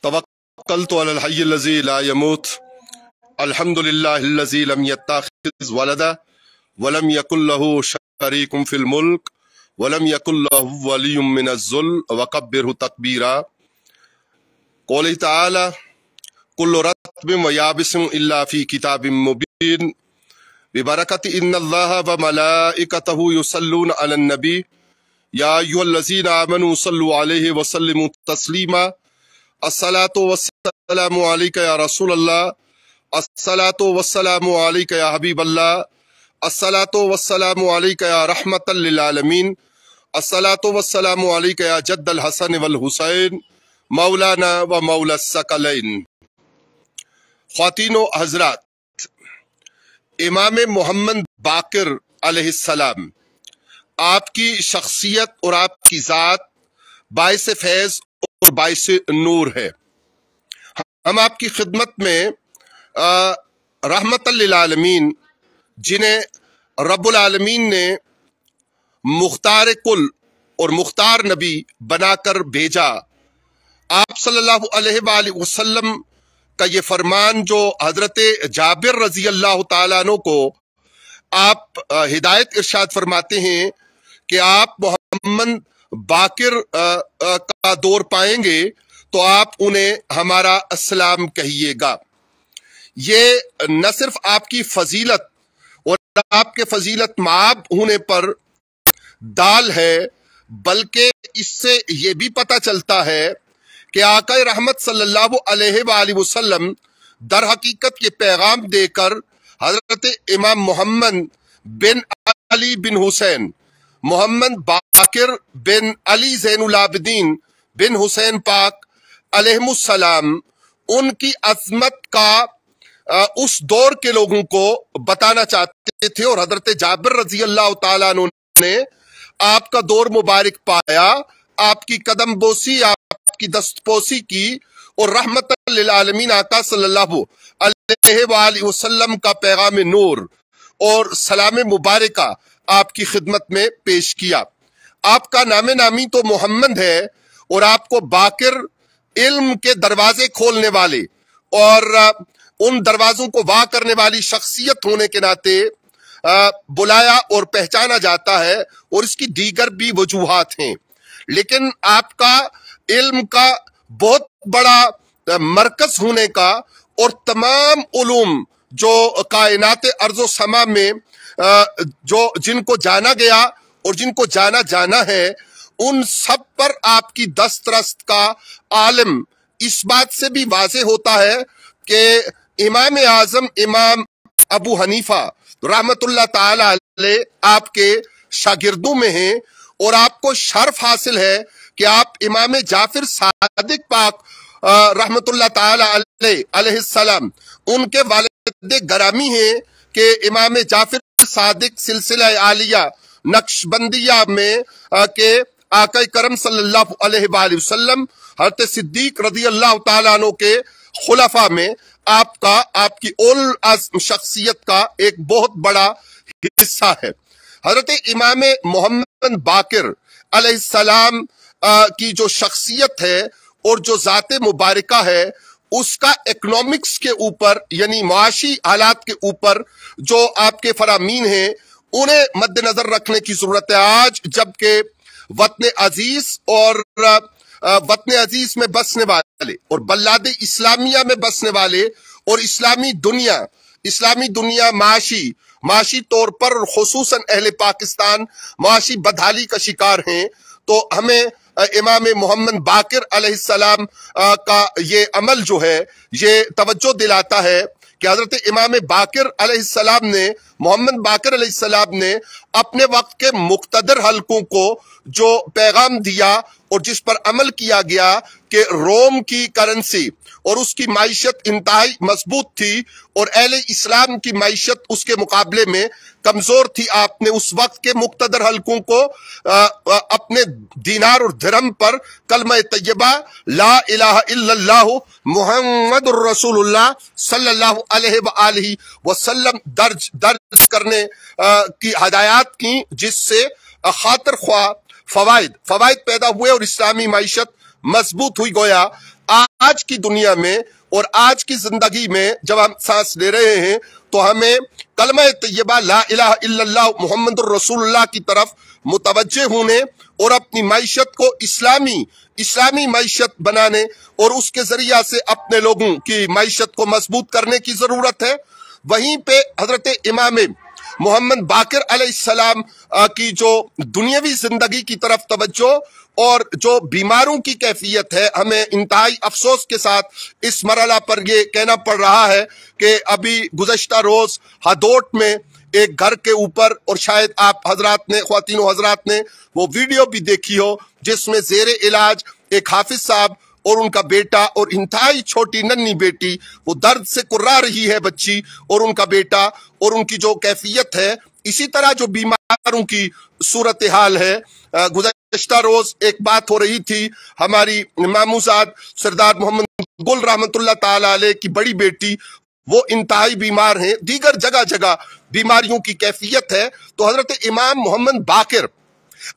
तवक्कलतु अलल हय्यिल लज़ी ला यमूत अल्हम्दुलिल्लाहिल्लज़ी लम यत्तखिज़ वलदा वलम यकुल लहू शरीकुम फिल मुल्क वलम यकुल लहू वलियुम मिनज़्ज़ुल्म वकब्बिरहु तकबीरा। क़ौलिही तआला कुल्लु रत्बिन व याबिसिन इल्ला फ़ी किताबिन मुबीन बिबरकति इन्नल्लाहा व मलाइकतहु युसल्लूना अलन नबी या अय्युहल्लज़ीना आमनू सल्लु अलैहि व सल्लिमू तस्लीमा। अस्सलातु वस्सलामु अलैका या रसूलल्लाह, अस्सलातु वस्सलामु अलैका या हबीबल्लाह, अस्सलातु वस्सलामु अलैका या रहमतल लिल आलमीन, अस्सलातु वस्सलामु अलैका या जद्दल हसन वल हुसैन मौलाना व मौला सकलैन। ख्वातीनो हजरात, इमाम मोहम्मद बाकिर अलैहिस्सलाम आपकी शख्सियत और आपकी ज़ात बाइस फैज़ और बाइस नूर है। हम आपकी खिदमत में रहमतल लिल आलमीन, जिन्हें रब्बुल आलमीन ने मुख्तार कुल और मुख्तार नबी बनाकर भेजा, आप सल्लल्लाहु अलैहि वसल्लम का ये फरमान जो हजरत जाबिर रजी अल्लाह तआला अन्हु को आप हिदायत इरशाद फरमाते हैं कि आप मोहम्मद बाकिर का दौर पाएंगे तो आप उन्हें हमारा अस्सलाम कहिएगा। ये न सिर्फ आपकी फजीलत और आपके फजीलत माब होने पर दाल है, बल्कि इससे ये भी पता चलता है कि आका रहमत सल्लल्लाहु अलैहि वसल्लम दर हकीकत ये पैगाम देकर हजरत इमाम मोहम्मद बिन अली बिन हुसैन, मोहम्मद बाकिर बिन अली ज़ैनुल आबिदीन बिन हुसैन पाक अलैहिमुस्सलाम, उनकी अजमत का उस दौर के लोगों को बताना चाहते थे। और हजरत जाबिर रजी अल्लाह तआला अन्हु ने आपका दौर मुबारक पाया, आपकी कदम बोसी, आपकी दस्तपोसी की और रहमतल लिल आलमीन आका सल्लल्लाहु अलैहि वसल्लम का पैगाम नूर और सलाम मुबारका आपकी खिदमत में पेश किया। आपका नामे नामी तो मोहम्मद है और आपको बाकिर, इल्म के दरवाजे खोलने वाले और उन दरवाजों को वाह करने वाली शख्सियत होने के नाते बुलाया और पहचाना जाता है, और इसकी दीगर भी वजूहात हैं। लेकिन आपका इल्म का बहुत बड़ा मरकज होने का और तमाम उलूम जो कायनात अर्ज़ो समा में जो जिनको जाना गया और जिनको जाना जाना है, उन सब पर आपकी दस्तरस्त का आलम इस बात से भी वाज़ेह होता है कि इमाम आज़म इमाम अबू हनीफा रहमतुल्लाह ताला अलैह आपके शागिर्दों में हैं, और आपको शर्फ हासिल है कि आप इमाम जाफिर सादिक पाक रहमतुल्लाह ताला अलैहिस्सलाम उनके वालिद गरामी हैं कि इमाम जाफिर सादिक सिलसिला आलिया नक्शबंदिया में के आका करम सल्लल्लाहु अलैहि वसल्लम हज़रत सिद्दीक रज़ी अल्लाह तआला अन्हु के खुलफा में आपकी उल अज़्म शख्सियत का एक बहुत बड़ा हिस्सा है। हज़रत इमाम मोहम्मद बाकिर अलैहिस्सलाम की जो शख्सियत है और जो ज़ात मुबारका है, उसका इकोनॉमिक्स के ऊपर यानी माशी हालात के ऊपर जो आपके फरामीन हैं, उन्हें मद्देनजर रखने की जरूरत है। आज जबकि वतन अजीज और वतन अजीज में बसने वाले और बल्लाद इस्लामिया में बसने वाले और इस्लामी दुनिया माशी तौर पर खुसूसन अहले पाकिस्तान माशी बदहाली का शिकार हैं, तो हमें इमाम मोहम्मद बाकिर अलैहिस्सलाम का ये अमल जो है ये तवज्जो दिलाता है कि हजरत इमाम बाकिर अलैहिस्सलाम ने, मोहम्मद बाकिर अलैहिस्सलाम ने अपने वक्त के मुक्तदर हलकों को जो पैगाम दिया और जिस पर अमल किया गया कि रोम की करेंसी और उसकी माइशत इंतहाई मजबूत थी और अहले इस्लाम की माइशत उसके मुकाबले में कमजोर थी, आपने उस वक्त के मुक्तदर हलकों को अपने दीनार और दिरहम पर कलमा तैयबा ला इलाहा इल्लल्लाह मुहम्मदुर रसूलुल्लाह सल्लल्लाहु अलैहि वसल्लम दर्ज करने की हदायत की, जिससे खातिर ख्वाह फवाइद पैदा हुए और इस्लामी माइशत मजबूत हुई। गोया आज की दुनिया में और आज की जिंदगी में जब हम सांस ले रहे हैं तो हमें कलमा तैयबा ला इलाहा इल्लल्लाह मुहम्मदुर रसूलुल्लाह की तरफ मुतवज्जे होने और अपनी मईशत को इस्लामी मईशत बनाने और उसके जरिया से अपने लोगों की मईशत को मजबूत करने की जरूरत है। वहीं पे हजरत इमाम मोहम्मद बाकिर अलैहिस्सलाम की जो दुनियावी जिंदगी की तरफ तवज्जो और जो बीमारों की कैफियत है, हमें इंतहाई अफसोस के साथ इस मरला पर ये कहना पड़ रहा है कि अभी गुज़श्ता रोज हदोट में एक घर के ऊपर, और शायद आप हजरात ने, ख्वातीनो हजरात ने वो वीडियो भी देखी हो, जिसमें जेरे इलाज एक हाफिज साहब और उनका बेटा और इंतहाई छोटी नन्ही बेटी, वो दर्द से कुर्रा रही है बच्ची और उनका बेटा, और उनकी जो कैफियत है, इसी तरह जो बीमारों की सूरत हाल है। गुज़श्ता रोज एक बात हो रही थी, हमारी मामूजाद सरदार मोहम्मद गुल रहमतुल्लाह ताला अलैह की बड़ी बेटी, वो इंतहाई बीमार हैं, दीगर जगह जगह बीमारियों की कैफियत है। तो हजरत इमाम मोहम्मद बाकिर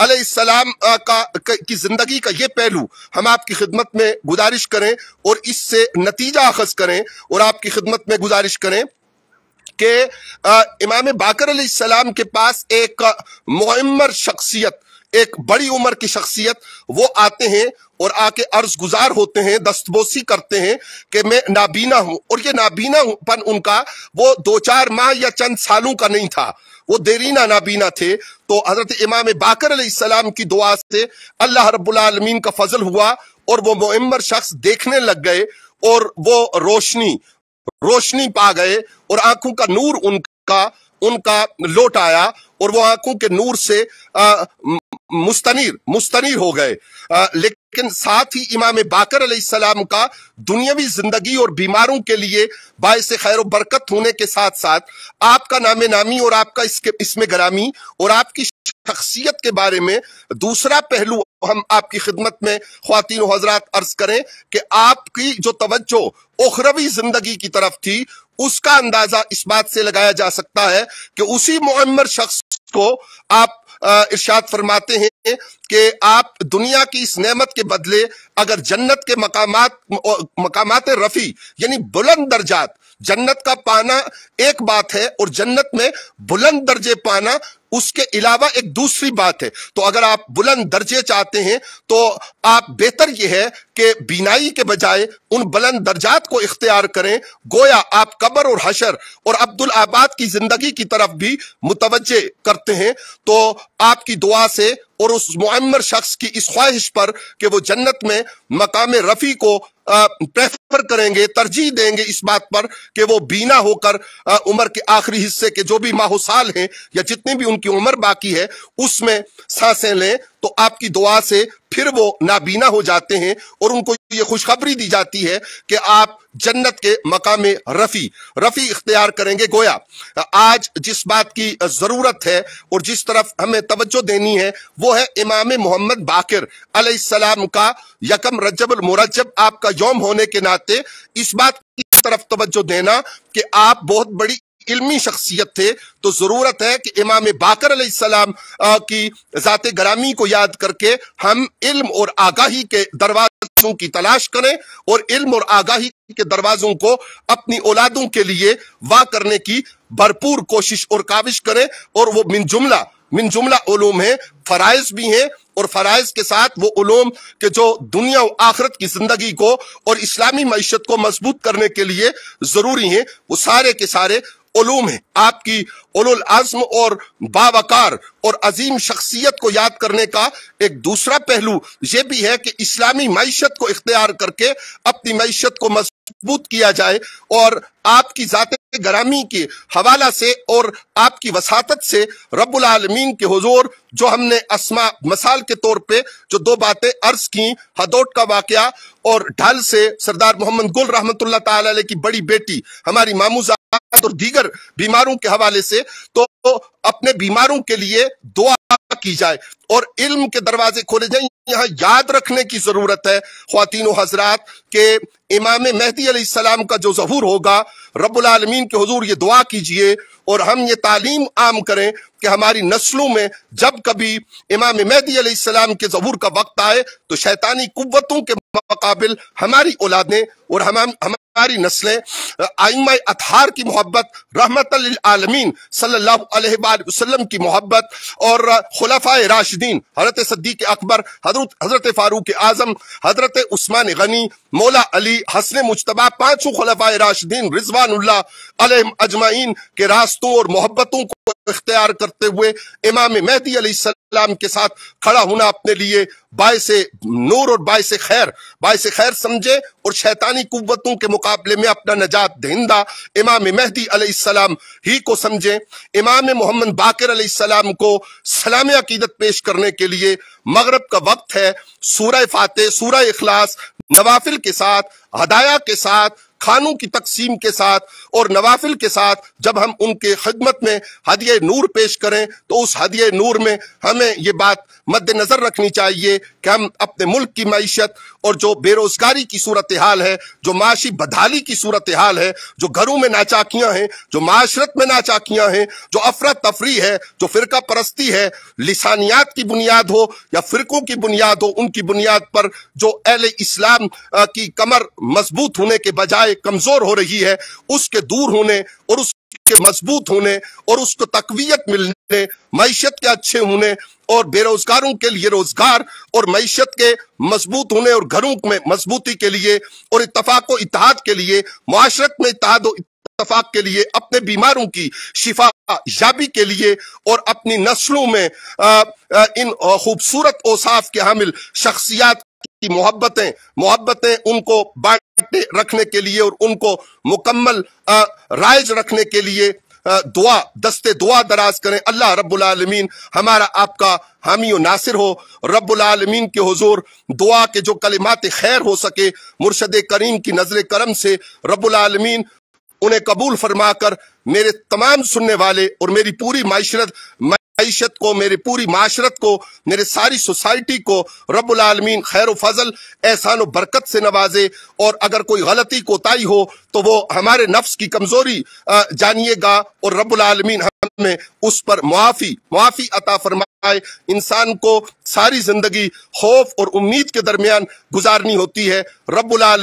अलैहिस्सलाम की जिंदगी का ये पहलू हम आपकी खिदमत में गुजारिश करें और इससे नतीजा अखज करें, और आपकी खिदमत में गुजारिश करें कि इमाम बाकिर अलैहिस्सलाम के पास एक मुअम्मर शख्सियत, एक बड़ी उम्र की शख्सियत, वो आते हैं और आके अर्ज गुजार होते हैं, दस्तबोसी करते हैं कि मैं नाबीना हूं। और ये नाबीनापन उनका वो 2-4 माह या चंद सालों का नहीं था, वो देरीना नाबीना थे। तो हजरत इमाम बाकिर अलैहिस्सलाम की दुआ से अल्लाह रब्बुल आलमीन का फजल हुआ और वो मुअम्मर शख्स देखने लग गए और वो रोशनी पा गए और आंखों का नूर उनका लौट आया और वो आंखों के नूर से मुस्तनीर हो गए। लेकिन साथ ही इमाम बाकिर अलैहिस्सलाम का दुनियावी जिंदगी और बीमारों के लिए बाइस खैर और बरकत होने के साथ साथ आपका नामे नामी और आपका इसमें गरामी और आपकी शख्सियत के बारे में दूसरा पहलू हम आपकी खिदमत में ख्वातीन व हजरात अर्ज करें कि आपकी जो तवज्जो उखरवी जिंदगी की तरफ थी, उसका अंदाजा इस बात से लगाया जा सकता है कि उसी मुअम्मर शख्स को आप इरशाद फरमाते हैं कि आप दुनिया की इस नेमत के बदले अगर जन्नत के मकामात रफी यानी बुलंद दर्जात, जन्नत का पाना एक बात है और जन्नत में बुलंद दर्जे पाना उसके अलावा एक दूसरी बात है। तो अगर आप बुलंद दर्जे चाहते हैं तो आप बेहतर यह है कि बीनाई के बजाय उन बुलंद दर्जात को इख्तियार करें। गोया आप कब्र और हशर और अब्दुल आबाद की जिंदगी की तरफ भी मुतवज्जे करते हैं। तो आपकी दुआ से और उस मुअम्मर शख्स की इस ख्वाहिश पर कि वो जन्नत में मकाम रफी को प्रेफर करेंगे, तरजीह देंगे इस बात पर कि वो बीना होकर उम्र के आखिरी हिस्से के जो भी माह साल हैं या जितनी भी उनकी उम्र बाकी है उसमें सांसें लें, तो आपकी दुआ से फिर वो नाबीना हो जाते हैं और उनको ये खुशखबरी दी जाती है कि आप जन्नत के मकाम रफी इख्तियार करेंगे। गोया आज जिस बात की जरूरत है और जिस तरफ हमें तवज्जो देनी है वो है इमाम मोहम्मद बाकिर अलैहिस्सलाम का यकम रजबुल मुरज्जब आपका यौम होने के नाते इस बात की तरफ तवज्जो देना कि आप बहुत बड़ी इल्मी शख्सियत थे। तो जरूरत है कि इमाम बाकिर अलैहिस्सलाम की जाते गरामी को याद करके हम इल्म और आगाही के दरवाजों की तलाश करें और इल्म और आगाही के दरवाजों को अपनी औलादों के लिए वाह करने की भरपूर कोशिश और काविश करें। और वो मिन जुमला उलूम है, फराइज भी हैं और फराइज के साथ वो उलूम के जो दुनिया और आखिरत की जिंदगी को और इस्लामी मईशत को मजबूत करने के लिए जरूरी हैं, वो सारे के सारे उलूम है। आपकी उलुल आज़्म और बावकार और अजीम शख्सियत को याद करने का एक दूसरा पहलू ये भी है कि इस्लामी मईशत को इख्तियार करके अपनी मईशत को मजबूत किया जाए और आपकी जाते गरामी के हवाला से और आपकी वसातत से रब्बुल आलमीन के हुजूर जो हमने अस्मा मसाल के तौर पे जो 2 बातें अर्ज की, हदोट का वाकया और ढाल से सरदार मोहम्मद गुल रहमतुल्लाह ताला अलैह की बड़ी बेटी हमारी मामूजाद और दीगर बीमारों के हवाले से, तो अपने बीमारों के लिए दुआ की जाए और इल्म के दरवाजे खोले जाए। यहाँ याद रखने की जरूरत है ख्वातीन व हजरात के इमाम मेहदी अलैहिस्सलाम का जो ज़हूर होगा, रब्बुल आलमीन के हुजूर ये दुआ कीजिए और हम ये तालीम आम करें कि हमारी नस्लों में जब कभी इमाम मेहदी अलैहिस्सलाम के ज़हूर का वक्त आए तो शैतानी कुव्वतों के मकाबिल हमारी औलादें और हमारी नस्लें आइम्मा अतहार की मोहब्बत, रहमतल लिल आलमीन सल्लल्लाहु अलैहि वसल्लम की मोहब्बत और खुलफाए राशिदीन हजरत सिद्दीक अकबर, हजरत फारूक आजम, हजरत उस्मान गनी, मौला अली, हसन मुज्तबा, पांचों खुलफाए राशिदीन रिजवानुल्लाह अलैहिम अजमाइन के रास्तों और मोहब्बतों को इख्तियार करते हुए इमाम मेहदी अलैहिस्सलाम के साथ खड़ा होना अपने लिए बाइसे नूर और बाइसे खैर समझे और शैतानी कुव्वतों के मुकाबले में अपना नजात दहिंदा इमाम मेहदी अलैहिस्सलाम ही को समझे। इमाम मोहम्मद बाकिर अलैहिस्सलाम को सलाम अकीदत पेश करने के लिए मगरिब का वक्त है। सूरह फातिह, सूरह इखलास, नवाफिल के साथ, हदाया के साथ, खानों की तकसीम के साथ और नवाफिल के साथ जब हम उनके खिदमत में हदिये नूर पेश करें तो उस हदिये नूर में हमें ये बात मद्देनजर रखनी चाहिए कि हम अपने मुल्क की मईशत और जो बेरोजगारी की सूरत हाल है, जो माशी बदहाली की सूरत हाल है, जो घरों में नाचाकियां हैं, जो माशरत में नाचाकियां हैं, जो अफरा तफरी है, जो फिरका परस्ती है, लिसानियात की बुनियाद हो या फिरकों की बुनियाद हो, उनकी बुनियाद पर जो अहले इस्लाम की कमर मजबूत होने के बजाय कमजोर हो रही है, उसके दूर होने और उसके मजबूत होने और उसको तकवीयत मिलने, मईशत के अच्छे होने और बेरोजगारों के लिए रोजगार और मईशत के मजबूत होने और घरों में मजबूती के लिए और इत्तफाक व इत्तेहाद के लिए, मुआशरत में इत्तेहाद व इत्तफाक के लिए, अपने बीमारों की शिफा याबी के लिए और अपनी नस्लों में इन खूबसूरत औसाफ के हामिल शख्सियात की मोहब्बतें उनको बांटे रखने के लिए और उनको मुकम्मल राइज रखने के लिए दस्ते दुआ दराज करें। अल्लाह रब्बुल आलमीन हमारा आपका हामी और नासिर हो। रब्बुल आलमीन के हुजूर दुआ के जो कलिमात खैर हो सके मुर्शद करीम की नजर करम से रब्बुल आलमीन उन्हें कबूल फरमाकर मेरे तमाम सुनने वाले और मेरी पूरी मईशत को, मेरी पूरी माशरत को, मेरे सारी सोसाइटी को रब्बुल आलमीन खैर व फजल, एहसान व बरकत से नवाजे। और अगर कोई गलती कोताही हो तो वो हमारे नफ्स की कमजोरी जानिएगा और रब्बुल आलमीन हमें उस पर मुआफी अता फरमाए। इंसान को सारी जिंदगी खौफ और उम्मीद के दरमियान गुजारनी होती है। रब्बुल आलमीन